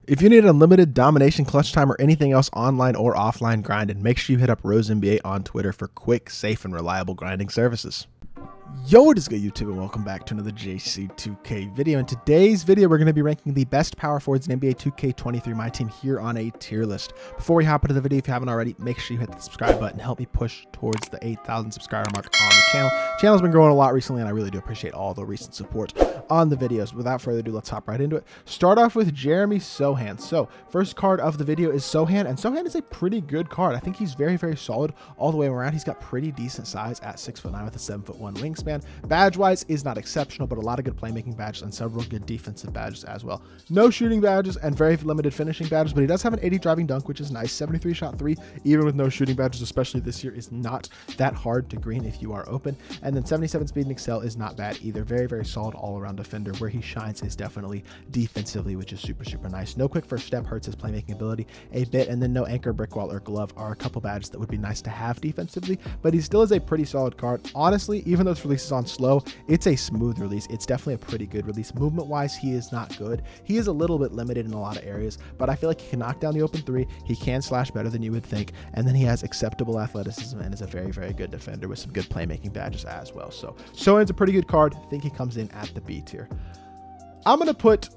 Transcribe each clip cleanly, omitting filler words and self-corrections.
If you need unlimited domination, clutch time, or anything else online or offline grinding, make sure you hit up Rose NBA on Twitter for quick, safe, and reliable grinding services. Yo, what is good, YouTube, and welcome back to another JC2K video. In today's video, we're going to be ranking the best power forwards in NBA 2K23 MyTEAM here on a tier list. Before we hop into the video, if you haven't already, make sure you hit the subscribe button. Help me push towards the 8,000 subscriber mark on the channel. Channel's been growing a lot recently, and I really do appreciate all the recent support on the videos. Without further ado, let's hop right into it. Start off with Jeremy Sohan. So, first card of the video is Sohan, and Sohan is a pretty good card. I think he's very, very solid all the way around. He's got pretty decent size at 6'9" with a 7'1" wingspan. Badge-wise is not exceptional, but a lot of good playmaking badges and several good defensive badges as well. No shooting badges and very limited finishing badges, but he does have an 80 driving dunk, which is nice. 73 shot 3, even with no shooting badges, especially this year, is not that hard to green if you are open. And then 77 speed and excel is not bad either. Very, very solid all-around defender. Where he shines is definitely defensively, which is super, super nice. No quick first step hurts his playmaking ability a bit, and then no anchor, brick wall, or glove are a couple badges that would be nice to have defensively, but he still is a pretty solid card. Honestly, even though this release is on slow, it's a smooth release. It's definitely a pretty good release. Movement wise, he is not good. He is a little bit limited in a lot of areas, but I feel like he can knock down the open three. He can slash better than you would think, and then he has acceptable athleticism and is a very, very good defender with some good playmaking badges as well. So Sohan's a pretty good card. I think he comes in at the B tier. I'm going to put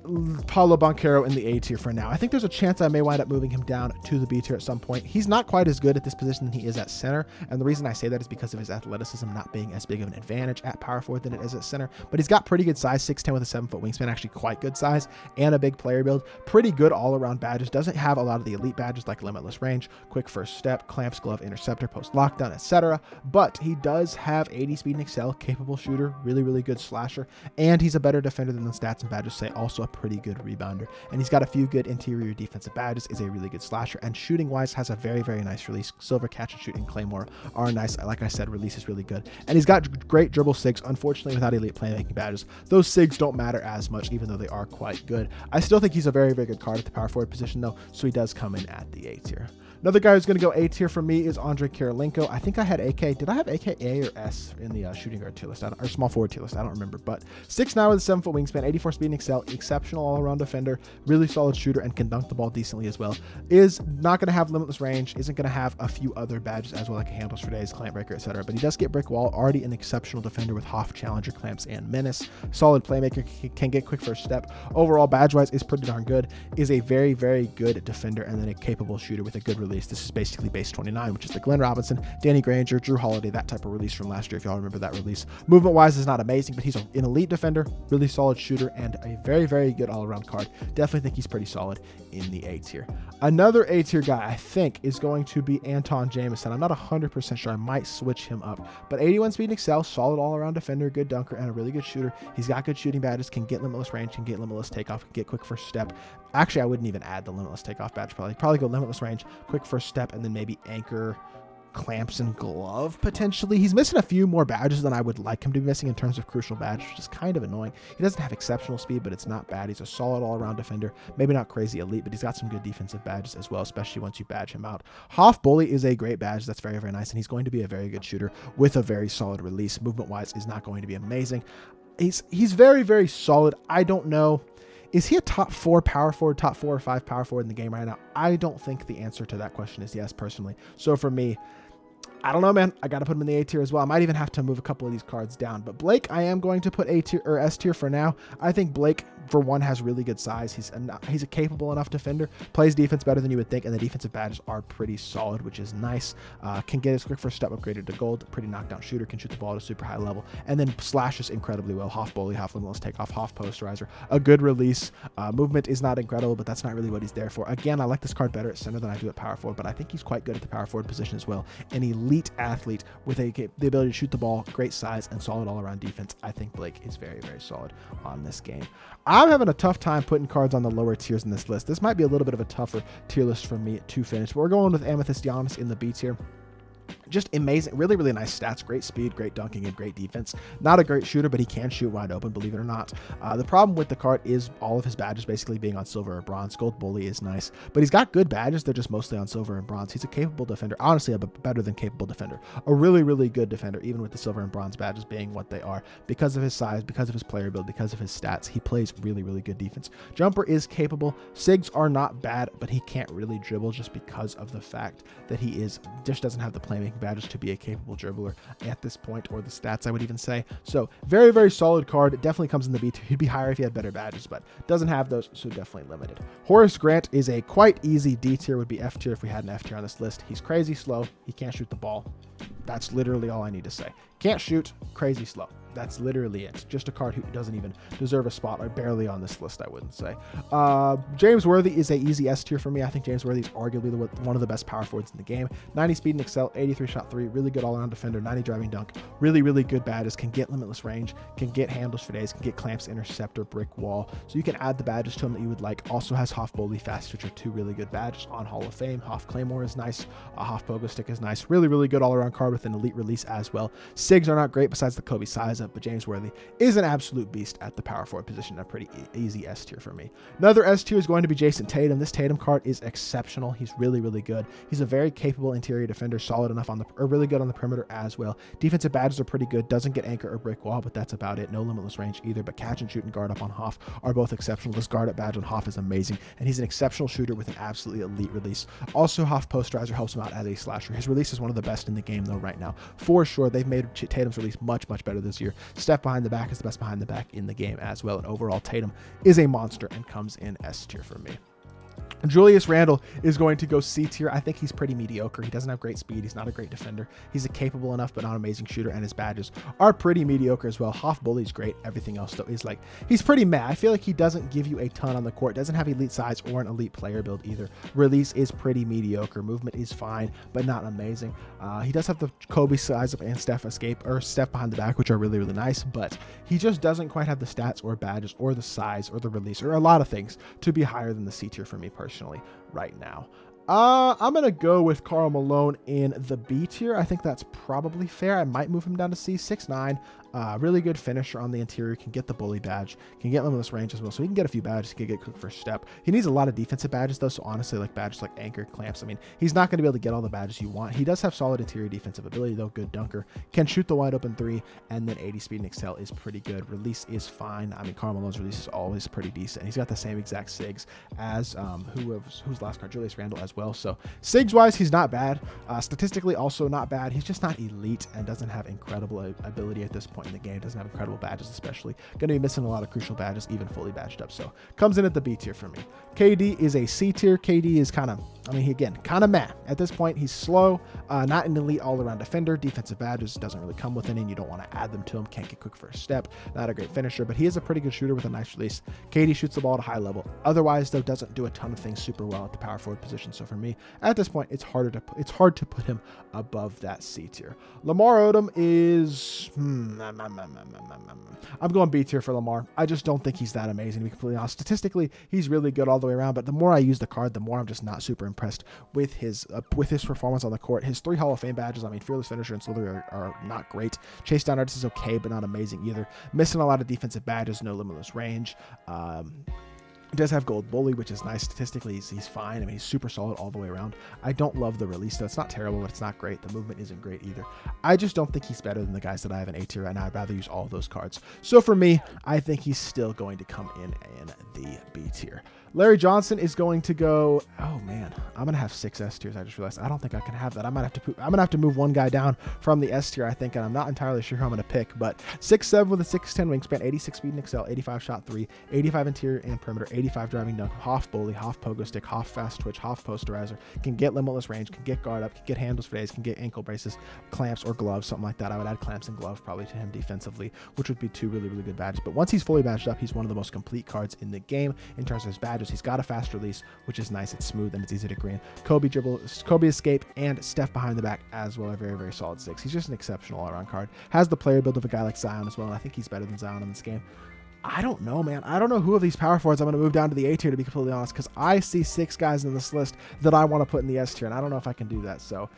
Paulo Boncaro in the A tier for now. I think there's a chance I may wind up moving him down to the B tier at some point. He's not quite as good at this position than he is at center, and the reason I say that is because of his athleticism not being as big of an advantage at power forward than it is at center, but he's got pretty good size, 6'10" with a 7-foot wingspan, actually quite good size, and a big player build. Pretty good all-around badges. Doesn't have a lot of the elite badges like limitless range, quick first step, clamps, glove, interceptor, post lockdown, etc., but he does have 80 speed and excel, capable shooter, really, really good slasher, and he's a better defender than the stats and badges say. Also a pretty good rebounder, and he's got a few good interior defensive badges, is a really good slasher, and shooting wise has a very, very nice release. Silver, catch and shoot, and claymore are nice. Like I said, release is really good, and he's got great dribble sigs. Unfortunately, without elite playmaking badges, those sigs don't matter as much, even though they are quite good. I still think he's a very, very good card at the power forward position though, so he does come in at the A tier. Another guy who's going to go A tier for me is Andre Kirilenko. I think I had AK. Did I have AK A or S in the shooting guard tier list? Or small forward tier list? I don't remember. But 6'9" with a 7-foot wingspan, 84 speed and excel, exceptional all-around defender, really solid shooter, and can dunk the ball decently as well. Is not going to have limitless range, isn't going to have a few other badges as well, like handles for days, clamp breaker, etc. But he does get brick wall, already an exceptional defender with Hoff, challenger, clamps, and menace. Solid playmaker, can get quick first step. Overall, badge-wise, is pretty darn good. Is a very, very good defender, and then a capable shooter with a good release. This is basically base 29, which is the Glenn Robinson, Danny Granger, Drew Holiday, that type of release from last year, if y'all remember that release. Movement wise is not amazing, but he's an elite defender, really solid shooter, and a very, very good all-around card. Definitely think he's pretty solid in the A tier. Another A tier guy I think is going to be Anton Jamison. I'm not 100% sure. I might switch him up, but 81 speed and excel, solid all-around defender, good dunker, and a really good shooter. He's got good shooting badges, can get limitless range, can get limitless takeoff, can get quick first step. Actually, I wouldn't even add the limitless takeoff badge. Probably go limitless range, quick first step, and then maybe anchor, clamps, and glove potentially. He's missing a few more badges than I would like him to be missing in terms of crucial badges, which is kind of annoying. He doesn't have exceptional speed, but it's not bad. He's a solid all-around defender, maybe not crazy elite, but he's got some good defensive badges as well, especially once you badge him out. Hoff Bully is a great badge. That's very, very nice, and he's going to be a very good shooter with a very solid release. Movement wise is not going to be amazing. He's very, very solid. I don't know. Is he a top 4 power forward, top 4 or 5 power forward in the game right now? I don't think the answer to that question is yes, personally. So for me, I don't know, man. I got to put him in the A tier as well. I might even have to move a couple of these cards down. But Blake, I am going to put A tier or S tier for now. I think Blake, for one, has really good size. He's a capable enough defender. Plays defense better than you would think, and the defensive badges are pretty solid, which is nice. Can get his quick first step upgraded to gold. Pretty knockdown shooter. Can shoot the ball at a super high level, and then slashes incredibly well. Hoff bully, Hoff limitless takeoff, Hoff posterizer. A good release. Movement is not incredible, but that's not really what he's there for. Again, I like this card better at center than I do at power forward, but I think he's quite good at the power forward position as well. An elite athlete with the ability to shoot the ball, great size, and solid all-around defense. I think Blake is very, very solid on this game. I'm having a tough time putting cards on the lower tiers in this list. This might be a little bit of a tougher tier list for me to finish, but we're going with Amethyst Giannis in the B tier. Just amazing, really, really nice stats, great speed, great dunking, and great defense. Not a great shooter, but he can shoot wide open, believe it or not. The problem with the card is all of his badges basically being on silver or bronze. Gold bully is nice, but he's got good badges. They're just mostly on silver and bronze. He's a capable defender, honestly, a better than capable defender. A really, really good defender, even with the silver and bronze badges being what they are. Because of his size, because of his player build, because of his stats, he plays really, really good defense. Jumper is capable. Sigs are not bad, but he can't really dribble just because of the fact that he just doesn't have the playmaking badges to be a capable dribbler at this point, or the stats I would even say. So very, very solid card. It definitely comes in the B tier. He'd be higher if he had better badges, but doesn't have those, so definitely limited. Horace Grant is a quite easy D tier, would be F tier if we had an F tier on this list. He's crazy slow. He can't shoot the ball. That's literally all I need to say. Can't shoot, crazy slow. That's literally it. Just a card who doesn't even deserve a spot, or barely on this list, I wouldn't say. James Worthy is a easy S tier for me. I think James Worthy is arguably one of the best power forwards in the game. 90 speed and excel, 83 shot 3, really good all-around defender, 90 driving dunk, really, really good badges, can get limitless range, can get handles for days, can get clamps, interceptor, brick wall. So you can add the badges to him that you would like. Also has Hoff Bowley, fast switch are 2 really good badges on Hall of Fame. Hoff Claymore is nice. Hoff Pogo Stick is nice. Really, really good all-around card with an elite release as well. Sigs are not great besides the Kobe size up, but James Worthy is an absolute beast at the power forward position. A pretty easy S tier for me. Another S tier is going to be Jason Tatum. This Tatum card is exceptional. He's really, really good. He's a very capable interior defender, solid enough on the, or really good on the perimeter as well. Defensive badges are pretty good. Doesn't get anchor or brick wall, but that's about it. No limitless range either, but catch and shoot and guard up on Hoff are both exceptional. This guard up badge on Hoff is amazing, and he's an exceptional shooter with an absolutely elite release. Also, Hoff posterizer helps him out as a slasher. His release is one of the best in the game though right now. For sure, they've made Tatum's release much, much better this year. Step behind the back is the best behind the back in the game as well, and overall Tatum is a monster and comes in S tier for me. Julius Randle is going to go C tier. I think he's pretty mediocre. He doesn't have great speed. He's not a great defender. He's a capable enough but not amazing shooter, and his badges are pretty mediocre as well. Hoff Bully's great. Everything else though is like, he's pretty meh. I feel like he doesn't give you a ton on the court. Doesn't have elite size or an elite player build either. Release is pretty mediocre. Movement is fine but not amazing. He does have the Kobe size up and Steph escape, or Steph behind the back, which are really, really nice, but he just doesn't quite have the stats or badges or the size or the release or a lot of things to be higher than the C tier for me personally right now. I'm going to go with Karl Malone in the B tier. I think that's probably fair. I might move him down to C. 6'9", really good finisher on the interior, can get the bully badge, can get limitless range as well. So he can get a few badges, he can get quick first step. He needs a lot of defensive badges though, so honestly, like badges like anchor, clamps, I mean, he's not going to be able to get all the badges you want. He does have solid interior defensive ability though, good dunker, can shoot the wide open 3, and then 80 speed and excel is pretty good. Release is fine. I mean, Karl Malone's release is always pretty decent. He's got the same exact sigs as who's last card, Julius Randle as well. So sigs wise, he's not bad. Statistically also not bad. He's just not elite and doesn't have incredible ability at this point in the game. Doesn't have incredible badges, especially going to be missing a lot of crucial badges even fully badged up. So comes in at the B tier for me. KD is a C tier. KD is kind of, I mean, again, kind of meh at this point. He's slow, not an elite all-around defender. Defensive badges doesn't really come with any, and you don't want to add them to him. Can't get quick first step. Not a great finisher, but he is a pretty good shooter with a nice release. KD shoots the ball at a high level. Otherwise, though, doesn't do a ton of things super well at the power forward position. So for me, at this point, it's hard to put him above that C tier. Lamar Odom is, I'm going B tier for Lamar. I just don't think he's that amazing, to be completely honest. Statistically, he's really good all the way around, but the more I use the card, the more I'm just not super impressed with his performance on the court. His 3 Hall of Fame badges, I mean, Fearless Finisher and Slither are not great. Chase Down Artist is okay, but not amazing either. Missing a lot of defensive badges, no limitless range. He does have Gold Bully, which is nice. Statistically, he's fine. I mean, he's super solid all the way around. I don't love the release, though. It's not terrible, but it's not great. The movement isn't great either. I just don't think he's better than the guys that I have in A tier right now. I'd rather use all of those cards. So for me, I think he's still going to come in the B tier. Larry Johnson is going to go, oh man, I'm going to have 6 S tiers. I just realized I don't think I can have that. I'm going to have to move one guy down from the S tier, I think, and I'm not entirely sure who I'm going to pick, but 6'7" with a 6'10" wingspan, 86 speed and excel, 85 shot 3, 85 interior and perimeter, 85 driving dunk, Hoff Bully, Hoff Pogo Stick, Hoff Fast Twitch, Hoff Posterizer, can get limitless range, can get guard up, can get handles for days, can get ankle braces, clamps or gloves, something like that. I would add clamps and glove probably to him defensively, which would be 2 really, really good badges. But once he's fully badged up, he's one of the most complete cards in the game in terms of his badges. He's got a fast release, which is nice. It's smooth and it's easy to green. Kobe dribble, Kobe escape, and Steph behind the back as well are very, very solid 6. He's just an exceptional all-around card. Has the player build of a guy like Zion as well, and I think he's better than Zion in this game. I don't know, man. I don't know who of these power forwards I'm going to move down to the A tier, to be completely honest, because I see 6 guys in this list that I want to put in the S tier, and I don't know if I can do that. So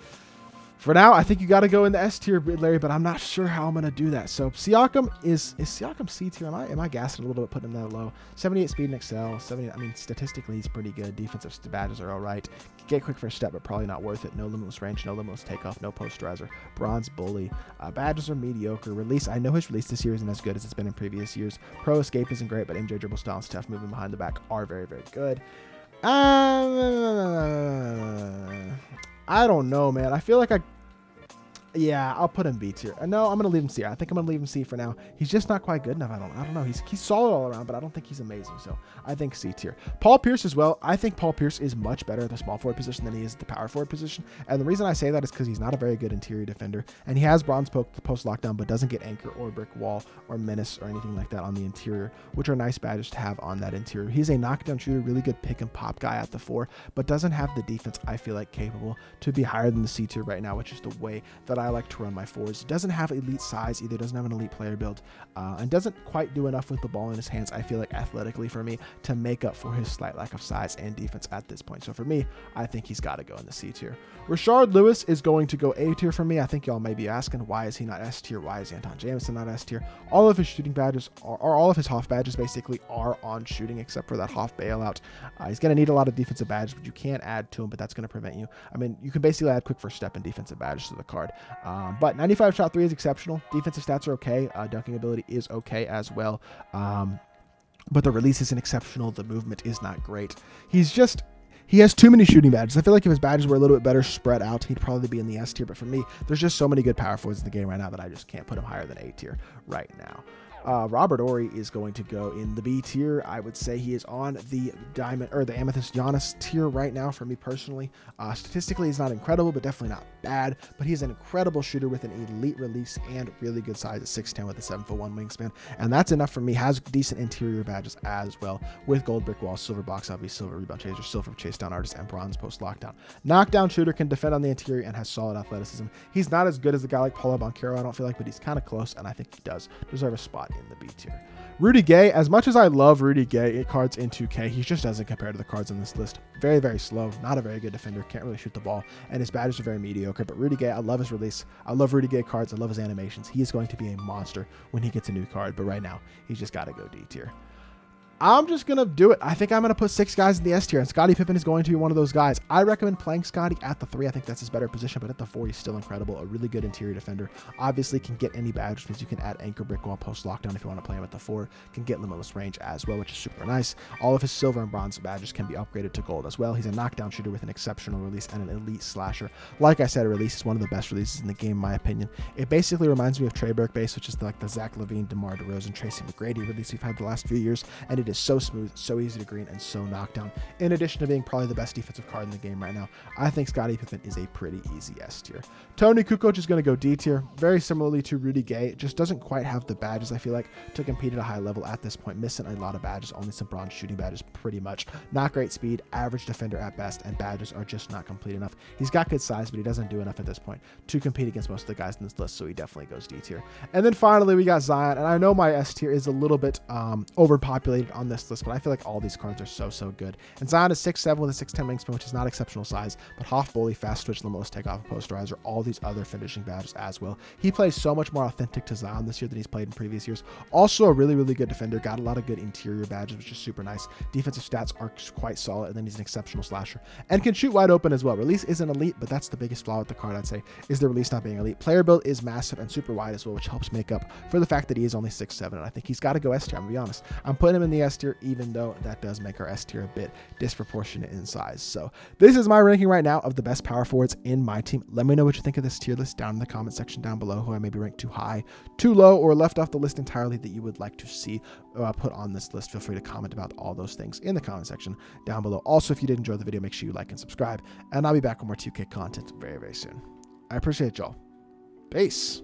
For now, I think you got to go in the S tier, Larry, but I'm not sure how I'm going to do that. So Siakam is Siakam C tier? Am I gassing a little bit putting him that low? 78 speed and excel. 70. I mean, statistically, he's pretty good. Defensive badges are all right. Get quick first step, but probably not worth it. No limitless range, no limitless takeoff, no posterizer. Bronze bully. Badges are mediocre. Release. I know his release this year isn't as good as it's been in previous years. Pro escape isn't great, but MJ dribble style and stuff moving behind the back are very, very good. I don't know, man. I feel like yeah, I'll put him B tier. No, I'm going to leave him C. I think I'm going to leave him C for now. He's just not quite good enough. I don't know. He's solid all around, but I don't think he's amazing. So I think C tier. Paul Pierce as well. I think Paul Pierce is much better at the small forward position than he is at the power forward position. And the reason I say that is because he's not a very good interior defender. And he has bronze post lockdown, but doesn't get anchor or brick wall or menace or anything like that on the interior, which are nice badges to have on that interior. He's a knockdown shooter, really good pick and pop guy at the 4, but doesn't have the defense I feel like capable to be higher than the C tier right now, which is the way that I like to run my forwards. Doesn't have elite size either, doesn't have an elite player build, and doesn't quite do enough with the ball in his hands, I feel like, athletically for me to make up for his slight lack of size and defense at this point. So for me, I think he's got to go in the C tier. Rashard Lewis is going to go A tier for me. I think y'all may be asking, why is he not S tier? Why is Anton Jamison not S tier? All of his shooting badges or all of his Hoff badges basically are on shooting, except for that Hoff bailout. He's going to need a lot of defensive badges, but you can't add to him, but that's going to prevent you. I mean, you can basically add quick first step and defensive badges to the card, but 95 shot 3 is exceptional. Defensive stats are okay. Dunking ability is okay as well. But the release isn't exceptional. The movement is not great. He has too many shooting badges. I feel like if his badges were a little bit better spread out, he'd probably be in the S tier. But for me, there's just so many good power forwards in the game right now that I just can't put him higher than A tier right now. Robert Horry is going to go in the B tier. I would say he is on the diamond or the amethyst Giannis tier right now for me personally. Statistically, he's not incredible, but definitely not bad. But he's an incredible shooter with an elite release and really good size at 6'10" with a 7'1" wingspan, and that's enough for me. Has decent interior badges as well with gold brick wall, silver box obvious, silver rebound chaser, silver chase down artist, and bronze post lockdown. Knockdown shooter, can defend on the interior and has solid athleticism. He's not as good as a guy like Paulo Boncaro, I don't feel like, but he's kind of close, and I think he does deserve a spot in the B tier. Rudy Gay, as much as I love Rudy Gay cards in 2K, he just doesn't compare to the cards on this list. Very, very slow, not a very good defender, can't really shoot the ball, and his badges are very mediocre. But Rudy Gay, I love his release. I love Rudy Gay cards. I love his animations. He is going to be a monster when he gets a new card, but right now, he's just got to go D tier. I'm just going to do it. I think I'm going to put 6 guys in the S tier, and Scottie Pippen is going to be one of those guys. I recommend playing Scottie at the 3. I think that's his better position, but at the 4, he's still incredible. A really good interior defender. Obviously, can get any badge, which means you can add anchor, brick wall, post lockdown if you want to play him at the 4. Can get limitless range as well, which is super nice. All of his silver and bronze badges can be upgraded to gold as well. He's a knockdown shooter with an exceptional release and an elite slasher. Like I said, a release is one of the best releases in the game, in my opinion. It basically reminds me of Trey Burke base, which is like the Zach LaVine, DeMar DeRozan, Tracy McGrady release we've had the last few years, and it is so smooth, so easy to green, and so knockdown. In addition to being probably the best defensive card in the game right now, I think Scottie Pippen is a pretty easy S tier. Tony Kukoc is going to go D tier, very similarly to Rudy Gay. Just doesn't quite have the badges, I feel like, to compete at a high level at this point. Missing a lot of badges, only some bronze shooting badges pretty much. Not great speed, average defender at best, and badges are just not complete enough. He's got good size, but he doesn't do enough at this point to compete against most of the guys in this list, so he definitely goes D tier. And then finally, we got Zion, and I know my S tier is a little bit overpopulated on this list, but I feel like all these cards are so good. And Zion is 6'7" with a 6'10" wingspan, which is not exceptional size, but Hoff bully, fast switch, limitless takeoff, posterizer, all these other finishing badges as well. He plays so much more authentic to Zion this year than he's played in previous years. Also a really good defender, got a lot of good interior badges, which is super nice. Defensive stats are quite solid, and then he's an exceptional slasher and can shoot wide open as well. Release isn't elite, but that's the biggest flaw with the card, I'd say, is the release not being elite. Player build is massive and super wide as well, which helps make up for the fact that he is only 6'7", and I think he's got to go S tier. I'm gonna be honest, I'm putting him in the S tier, even though that does make our S tier a bit disproportionate in size. So this is my ranking right now of the best power forwards in my team. Let me know what you think of this tier list down in the comment section down below, who I maybe ranked too high, too low, or left off the list entirely that you would like to see put on this list. Feel free to comment about all those things in the comment section down below. Also, if you did enjoy the video, make sure you like and subscribe, and I'll be back with more 2K content very soon. I appreciate y'all. Peace.